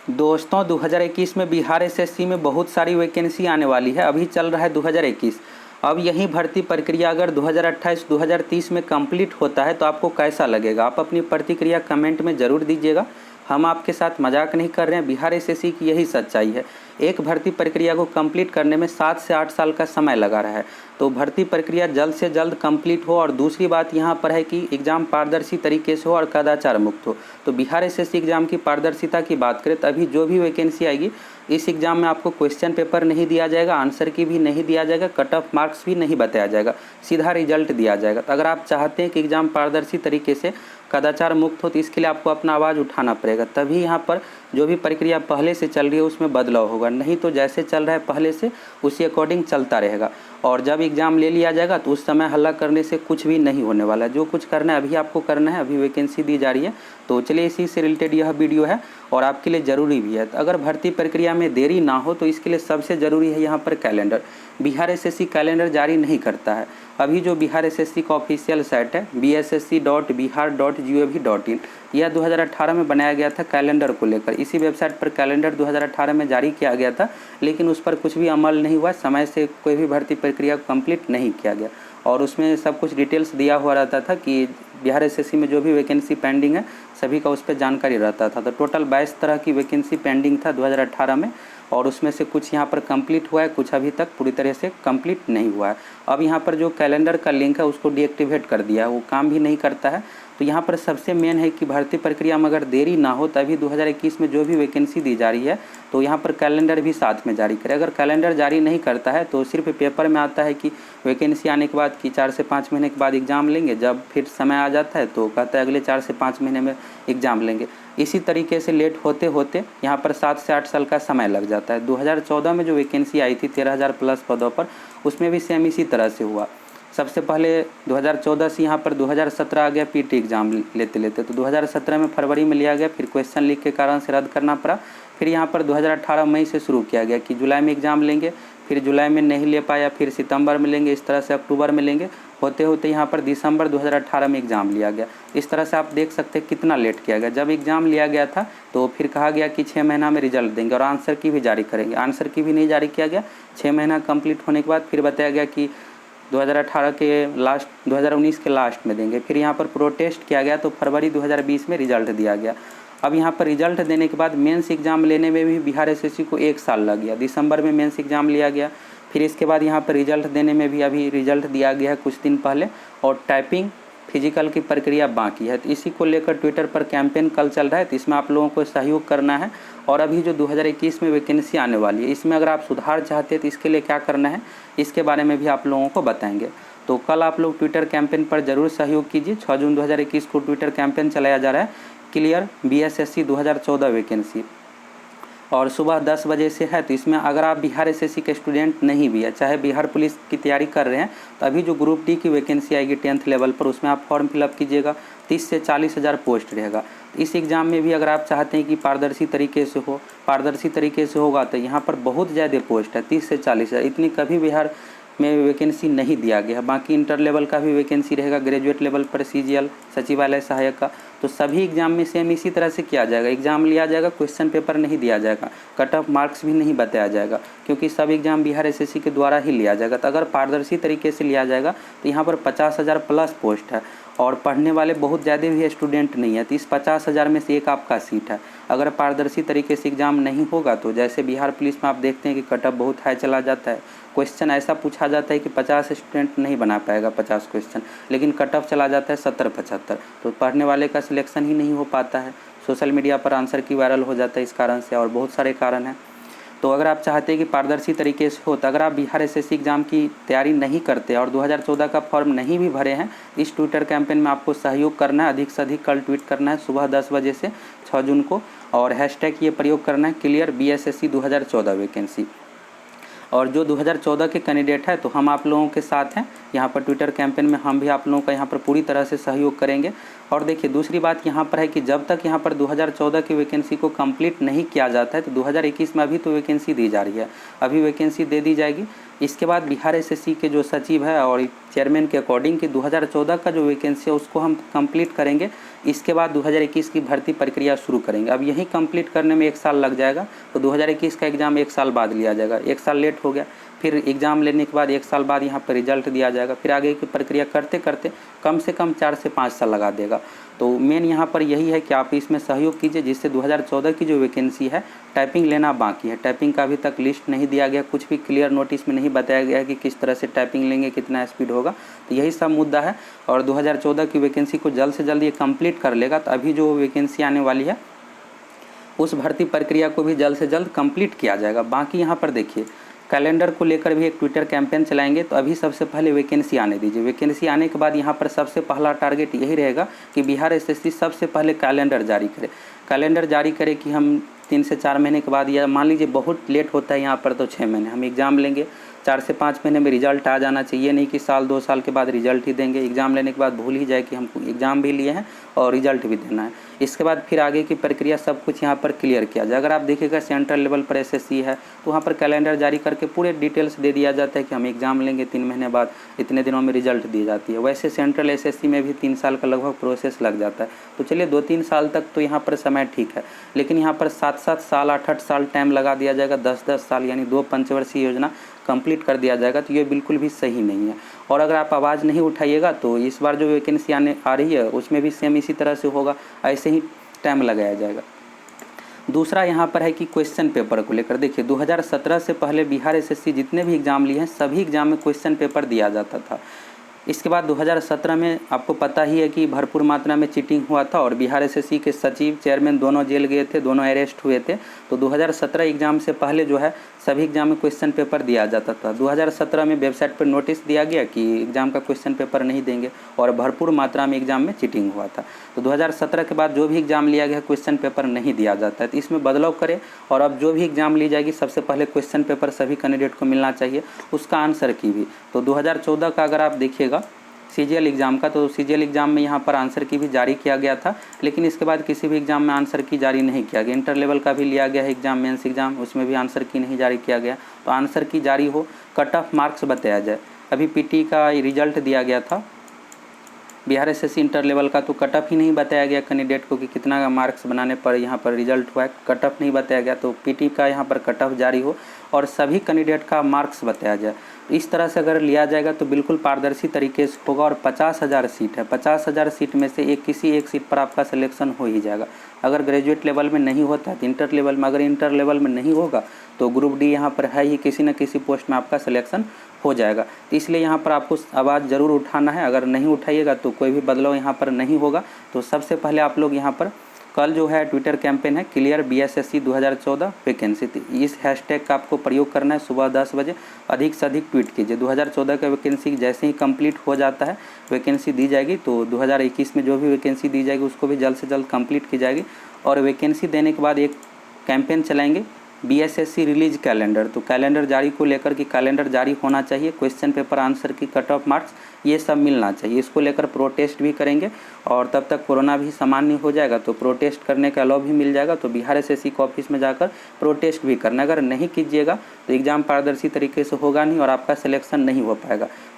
दोस्तों 2021 में बिहार एसएससी में बहुत सारी वैकेंसी आने वाली है। अभी चल रहा है 2021। अब यही भर्ती प्रक्रिया अगर 2028-2030 में कंप्लीट होता है तो आपको कैसा लगेगा? आप अपनी प्रतिक्रिया कमेंट में ज़रूर दीजिएगा। हम आपके साथ मजाक नहीं कर रहे हैं, बिहार एसएससी की यही सच्चाई है। एक भर्ती प्रक्रिया को कंप्लीट करने में 7 से 8 साल का समय लगा रहा है, तो भर्ती प्रक्रिया जल्द से जल्द कंप्लीट हो। और दूसरी बात यहाँ पर है कि एग्ज़ाम पारदर्शी तरीके से हो और कदाचार मुक्त हो। तो बिहार एसएससी एग्ज़ाम की पारदर्शिता की बात करें तो अभी जो भी वैकेंसी आएगी इस एग्ज़ाम में आपको क्वेश्चन पेपर नहीं दिया जाएगा, आंसर की भी नहीं दिया जाएगा, कट ऑफ मार्क्स भी नहीं बताया जाएगा, सीधा रिजल्ट दिया जाएगा। तो अगर आप चाहते हैं कि एग्ज़ाम पारदर्शी तरीके से कदाचार मुक्त हो तो इसके लिए आपको अपना आवाज़ उठाना पड़ेगा, तभी यहाँ पर जो भी प्रक्रिया पहले से चल रही है उसमें बदलाव होगा। नहीं तो जैसे चल रहा है पहले से उसी अकॉर्डिंग चलता रहेगा। और जब एग्ज़ाम ले लिया जाएगा तो उस समय हल्ला करने से कुछ भी नहीं होने वाला है। जो कुछ करना है अभी आपको करना है, अभी वैकेंसी दी जा रही है। तो चलिए इसी से रिलेटेड यह वीडियो है और आपके लिए ज़रूरी भी है। तो अगर भर्ती प्रक्रिया में देरी ना हो तो इसके लिए सबसे ज़रूरी है यहाँ पर कैलेंडर। बिहार एसएससी कैलेंडर जारी नहीं करता है। अभी जो बिहार एसएससी का ऑफिशियल साइट है bssc.bihar.gov.in, यह 2018 में बनाया गया था कैलेंडर को लेकर। इसी वेबसाइट पर कैलेंडर 2018 में जारी किया गया था, लेकिन उस पर कुछ भी अमल नहीं हुआ। समय से कोई भी भर्ती प्रक्रिया को कंप्लीट नहीं किया गया और उसमें सब कुछ डिटेल्स दिया हुआ रहता था कि बिहार एसएससी में जो भी वैकेंसी पेंडिंग है सभी का उस पर जानकारी रहता था। तो टोटल 22 तरह की वैकेंसी पेंडिंग था 2018 में, और उसमें से कुछ यहाँ पर कंप्लीट हुआ है, कुछ अभी तक पूरी तरह से कंप्लीट नहीं हुआ है। अब यहाँ पर जो कैलेंडर का लिंक है उसको डीएक्टिवेट कर दिया है, वो काम भी नहीं करता है। तो यहाँ पर सबसे मेन है कि भर्ती प्रक्रिया में अगर देरी ना हो तभी 2021 में जो भी वैकेंसी दी जा रही है तो यहाँ पर कैलेंडर भी साथ में जारी करे। अगर कैलेंडर जारी नहीं करता है तो सिर्फ पेपर में आता है कि वैकेंसी आने के बाद कि 4 से 5 महीने के बाद एग्ज़ाम लेंगे। जब फिर समय आ जाता है तो कहता है अगले 4 से 5 महीने में एग्ज़ाम लेंगे। इसी तरीके से लेट होते होते यहाँ पर 7 से 8 साल का समय लग जाता है। 2014 में जो वैकेंसी आई थी 13,000 प्लस पदों पर, उसमें भी सेम इसी तरह से हुआ। सबसे पहले 2014 से यहाँ पर 2017 आ गया पीटी एग्ज़ाम लेते लेते, तो 2017 में फरवरी में लिया गया, फिर क्वेश्चन लीक के कारण से रद्द करना पड़ा। फिर यहाँ पर 2018 मई से शुरू किया गया कि जुलाई में एग्ज़ाम लेंगे, फिर जुलाई में नहीं ले पाया, फिर सितंबर में लेंगे, इस तरह से अक्टूबर में लेंगे, होते होते यहाँ पर दिसंबर 2018 में एग्ज़ाम लिया गया। इस तरह से आप देख सकते हैं कितना लेट किया गया। जब एग्ज़ाम लिया गया था तो फिर कहा गया कि 6 महीना में रिजल्ट देंगे और आंसर की भी जारी करेंगे। आंसर की भी नहीं जारी किया गया। 6 महीना कंप्लीट होने के बाद फिर बताया गया कि 2018 के लास्ट 2019 के लास्ट में देंगे। फिर यहाँ पर प्रोटेस्ट किया गया तो फरवरी 2020 में रिजल्ट दिया गया। अब यहाँ पर रिजल्ट देने के बाद मेंस एग्ज़ाम लेने में भी बिहार एसएससी को 1 साल लग गया। दिसंबर में मेंस एग्ज़ाम लिया गया, फिर इसके बाद यहाँ पर रिजल्ट देने में भी अभी रिजल्ट दिया गया है कुछ दिन पहले, और टाइपिंग फिजिकल की प्रक्रिया बाकी है। तो इसी को लेकर ट्विटर पर कैंपेन कल चल रहा है, तो इसमें आप लोगों को सहयोग करना है। और अभी जो 2021 में वैकेंसी आने वाली है इसमें अगर आप सुधार चाहते हैं तो इसके लिए क्या करना है इसके बारे में भी आप लोगों को बताएंगे। तो कल आप लोग ट्विटर कैंपेन पर ज़रूर सहयोग कीजिए। 6 जून 2021 को ट्विटर कैंपेन चलाया जा रहा है, क्लियर बीएसएससी 2014 वैकेंसी, और सुबह 10 बजे से है। तो इसमें अगर आप बिहार एसएससी के स्टूडेंट नहीं भी है, चाहे बिहार पुलिस की तैयारी कर रहे हैं, तो अभी जो ग्रुप डी की वैकेंसी आएगी 10th लेवल पर, उसमें आप फॉर्म फिलअप कीजिएगा। 30 से 40 हज़ार पोस्ट रहेगा। इस एग्ज़ाम में भी अगर आप चाहते हैं कि पारदर्शी तरीके से हो, पारदर्शी तरीके से होगा तो यहाँ पर बहुत ज़्यादा पोस्ट है, 30 से 40 हज़ार। इतनी कभी बिहार में वैकेंसी नहीं दिया गया। बाकी इंटर लेवल का भी वैकेंसी रहेगा, ग्रेजुएट लेवल पर सीजीएल सचिवालय सहायक का। तो सभी एग्ज़ाम में सेम इसी तरह से किया जाएगा। एग्ज़ाम लिया जाएगा, क्वेश्चन पेपर नहीं दिया जाएगा, कट ऑफ मार्क्स भी नहीं बताया जाएगा, क्योंकि सब एग्ज़ाम बिहार एसएससी के द्वारा ही लिया जाएगा। तो अगर पारदर्शी तरीके से लिया जाएगा तो यहाँ पर 50,000 प्लस पोस्ट है और पढ़ने वाले बहुत ज़्यादा भी स्टूडेंट नहीं है। तो इस 50,000 में से एक आपका सीट है। अगर पारदर्शी तरीके से एग्ज़ाम नहीं होगा तो जैसे बिहार पुलिस में आप देखते हैं कि कट ऑफ बहुत हाई चला जाता है, क्वेश्चन ऐसा पूछा जाता है कि 50 स्टूडेंट नहीं बना पाएगा 50 क्वेश्चन, लेकिन कट ऑफ चला जाता है 70-75। तो पढ़ने वाले का सिलेक्शन ही नहीं हो पाता है। सोशल मीडिया पर आंसर की वायरल हो जाता है इस कारण से, और बहुत सारे कारण हैं। तो अगर आप चाहते हैं कि पारदर्शी तरीके से हो, तो अगर आप बिहार एसएससी एग्ज़ाम की तैयारी नहीं करते और 2014 का फॉर्म नहीं भी भरे हैं, इस ट्विटर कैंपेन में आपको सहयोग करना है। अधिक से अधिक कल ट्वीट करना है सुबह 10 बजे से 6 जून को, और हैशटैग ये प्रयोग करना है, क्लियर बीएसएससी 2014 वैकेंसी। और जो 2014 के कैंडिडेट है तो हम आप लोगों के साथ हैं यहाँ पर ट्विटर कैंपेन में। हम भी आप लोगों का यहाँ पर पूरी तरह से सहयोग करेंगे। और देखिए दूसरी बात यहाँ पर है कि जब तक यहाँ पर 2014 की वैकेंसी को कंप्लीट नहीं किया जाता है तो 2021 में अभी तो वैकेंसी दी जा रही है, अभी वैकेंसी दे दी जाएगी। इसके बाद बिहार एसएससी के जो सचिव है और चेयरमैन के अकॉर्डिंग कि 2014 का जो वैकेंसी है उसको हम कंप्लीट करेंगे। इसके बाद 2021 की भर्ती प्रक्रिया शुरू करेंगे। अब यही कंप्लीट करने में 1 साल लग जाएगा, तो 2021 का एग्ज़ाम 1 साल बाद लिया जाएगा। 1 साल लेट हो गया, फिर एग्ज़ाम लेने के बाद 1 साल बाद यहाँ पर रिजल्ट दिया जाएगा। फिर आगे की प्रक्रिया करते करते कम से कम 4 से 5 साल लगा देगा। तो मेन यहाँ पर यही है कि आप इसमें सहयोग कीजिए, जिससे 2014 की जो वैकेंसी है टाइपिंग लेना बाकी है। टाइपिंग का अभी तक लिस्ट नहीं दिया गया, कुछ भी क्लियर नोटिस में नहीं बताया गया कि किस तरह से टाइपिंग लेंगे, कितना स्पीड होगा। तो यही सब मुद्दा है और 2014 की वैकेंसी को जल्द से जल्द ये कंप्लीट कर लेगा। तो अभी जो वैकेंसी आने वाली है उस भर्ती प्रक्रिया को भी जल्द से जल्द कंप्लीट किया जाएगा। बाकी यहाँ पर देखिए कैलेंडर को लेकर भी एक ट्विटर कैंपेन चलाएंगे। तो अभी सबसे पहले वैकेंसी आने दीजिए। वैकेंसी आने के बाद यहाँ पर सबसे पहला टारगेट यही रहेगा कि बिहार एसएससी सबसे पहले कैलेंडर जारी करे। कैलेंडर जारी करे कि हम 3 से 4 महीने के बाद, या मान लीजिए बहुत लेट होता है यहाँ पर तो 6 महीने हम एग्ज़ाम लेंगे, 4 से 5 महीने में रिजल्ट आ जाना चाहिए। नहीं कि साल 2 साल के बाद रिजल्ट ही देंगे, एग्ज़ाम लेने के बाद भूल ही जाए कि हम एग्ज़ाम भी लिए हैं और रिजल्ट भी देना है। इसके बाद फिर आगे की प्रक्रिया सब कुछ यहाँ पर क्लियर किया जाए। अगर आप देखिएगा सेंट्रल लेवल पर एसएससी है तो वहाँ पर कैलेंडर जारी करके पूरे डिटेल्स दे दिया जाता है कि हम एग्ज़ाम लेंगे, 3 महीने बाद इतने दिनों में रिजल्ट दी जाती है। वैसे सेंट्रल एसएससी में भी 3 साल का लगभग प्रोसेस लग जाता है। तो चलिए 2-3 साल तक तो यहाँ पर समय ठीक है, लेकिन यहाँ पर 7-7 साल 8-8 साल टाइम लगा दिया जाएगा, 10-10 साल यानी 2 पंचवर्षीय योजना कंप्लीट कर दिया जाएगा। तो ये बिल्कुल भी सही नहीं है। और अगर आप आवाज़ नहीं उठाइएगा तो इस बार जो वैकेंसी आ रही है उसमें भी सेम इसी तरह से होगा, ऐसे ही टाइम लगाया जाएगा। दूसरा यहाँ पर है कि क्वेश्चन पेपर को लेकर देखिए 2017 से पहले बिहार एसएससी जितने भी एग्ज़ाम लिए हैं सभी एग्ज़ाम में क्वेश्चन पेपर दिया जाता था। इसके बाद 2017 में आपको पता ही है कि भरपूर मात्रा में चीटिंग हुआ था और बिहार एसएससी के सचिव चेयरमैन दोनों जेल गए थे, दोनों अरेस्ट हुए थे। तो 2017 एग्ज़ाम से पहले जो है सभी एग्ज़ाम में क्वेश्चन पेपर दिया जाता था। 2017 में वेबसाइट पर नोटिस दिया गया कि एग्ज़ाम का क्वेश्चन पेपर नहीं देंगे और भरपूर मात्रा में एग्ज़ाम में चीटिंग हुआ था। तो 2017 के बाद जो भी एग्ज़ाम लिया गया क्वेश्चन पेपर नहीं दिया जाता है। तो इसमें बदलाव करें और अब जो भी एग्ज़ाम ली जाएगी सबसे पहले क्वेश्चन पेपर सभी कैंडिडेट को मिलना चाहिए, उसका आंसर की भी। तो 2014 का अगर आप देखिएगा सीजीएल एग्ज़ाम का, तो सीजीएल एग्ज़ाम में यहाँ पर आंसर की भी जारी किया गया था, लेकिन इसके बाद किसी भी एग्ज़ाम में आंसर की जारी नहीं किया गया। इंटर लेवल का भी लिया गया है एग्ज़ाम, मेंस एग्ज़ाम, उसमें भी आंसर की नहीं जारी किया गया। तो आंसर की जारी हो, कट ऑफ मार्क्स बताया जाए। अभी पीटी का रिजल्ट दिया गया था बिहार एसएससी इंटर लेवल का, तो कट ऑफ ही नहीं बताया गया कैंडिडेट को कि कितना मार्क्स बनाने पर यहाँ पर रिजल्ट हुआ है, कट ऑफ नहीं बताया गया। तो पीटी का यहाँ पर कट ऑफ जारी हो और सभी कैंडिडेट का मार्क्स बताया जाए। इस तरह से अगर लिया जाएगा तो बिल्कुल पारदर्शी तरीके से होगा। और 50,000 सीट है, 50,000 सीट में से किसी एक सीट पर आपका सिलेक्शन हो ही जाएगा। अगर ग्रेजुएट लेवल में नहीं होता तो इंटर लेवल में, अगर इंटर लेवल में नहीं होगा तो ग्रुप डी यहाँ पर है ही, किसी न किसी पोस्ट में आपका सिलेक्शन हो जाएगा। तो इसलिए यहाँ पर आपको आवाज़ ज़रूर उठाना है। अगर नहीं उठाइएगा तो कोई भी बदलाव यहाँ पर नहीं होगा। तो सबसे पहले आप लोग यहाँ पर कल जो है ट्विटर कैंपेन है क्लियर बीएसएससी 2014 वैकेंसी, इस हैशटैग का आपको प्रयोग करना है। सुबह 10 बजे अधिक से अधिक ट्वीट कीजिए। 2014 का वैकेंसी जैसे ही कंप्लीट हो जाता है वैकेंसी दी जाएगी, तो 2021 में जो भी वैकेंसी दी जाएगी उसको भी जल्द से जल्द कंप्लीट की जाएगी। और वैकेंसी देने के बाद एक कैंपेन चलाएंगे बीएसएससी रिलीज कैलेंडर। तो कैलेंडर जारी को लेकर कि कैलेंडर जारी होना चाहिए, क्वेश्चन पेपर आंसर की कट ऑफ मार्क्स ये सब मिलना चाहिए। इसको लेकर प्रोटेस्ट भी करेंगे और तब तक कोरोना भी सामान्य हो जाएगा तो प्रोटेस्ट करने का अलाउ भी मिल जाएगा। तो बिहार एसएससी के ऑफिस में जाकर प्रोटेस्ट भी करना। अगर नहीं कीजिएगा तो एग्ज़ाम पारदर्शी तरीके से होगा नहीं और आपका सिलेक्शन नहीं हो पाएगा।